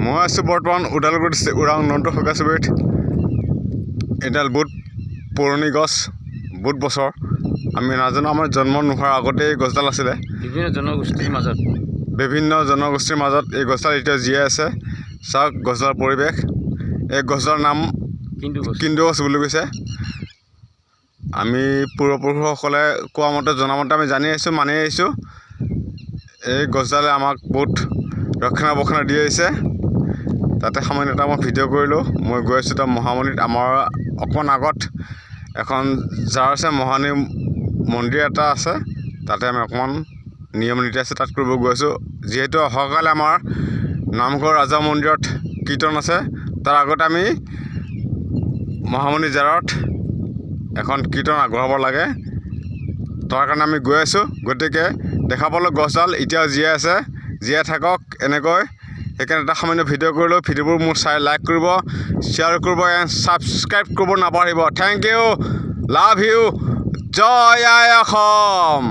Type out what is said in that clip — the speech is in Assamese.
মই আছোঁ বৰ্তমান ওদালগুৰি ডিষ্ট্ৰিক্ট ওৰাং নন্দ শইকীয়াচুবুৰীত। এডাল বহুত পুৰণি গছ, বহুত বছৰ আমি নাজানো, আমাৰ জন্ম নোহোৱাৰ আগতেই এই গছডাল আছিলে। বিভিন্ন জনগোষ্ঠীৰ মাজত এই গছডাল এতিয়া জীয়াই আছে। চাওক গছডালৰ পৰিৱেশ। এই গছডালৰ নাম কিন্দু গছ বুলি কৈছে। আমি পূৰ্বপুৰুষসকলে কোৱা মতে জনামতে আমি জানি আহিছোঁ, মানি আহিছোঁ। এই গছডালে আমাক বহুত ৰক্ষণাবেক্ষণ দি আহিছে। তাতে সামান্য এটা মই ভিডিঅ' কৰিলোঁ। মই গৈ আছোঁ তাৰ মহামণিত। আমাৰ অকণমান আগত এখন যাৰ আছে মহানি মন্দিৰ এটা আছে, তাতে আমি অকণমান নিয়ম নীতি আছে তাত কৰিব গৈ আছোঁ। যিহেতু অহাকালি আমাৰ নামঘৰ ৰাজা মন্দিৰত কীৰ্তন আছে, তাৰ আগতে আমি মহামণি জাৰত এখন কীৰ্তন আগবঢ়াব লাগে। তাৰ কাৰণে আমি গৈ আছোঁ। গতিকে দেখা পালোঁ গছডাল এতিয়াও জীয়াই আছে, জীয়াই থাকক এনেকৈ। সেইকাৰণে এটা সামান্য ভিডিঅ' কৰিলোঁ। ভিডিঅ'বোৰ মোৰ চাই লাইক কৰিব, শ্বেয়াৰ কৰিব, এণ্ড ছাবস্ক্ৰাইব কৰিব নাপাহৰিব। থেংক ইউ, লাভ ইউ, জয় আই অসম।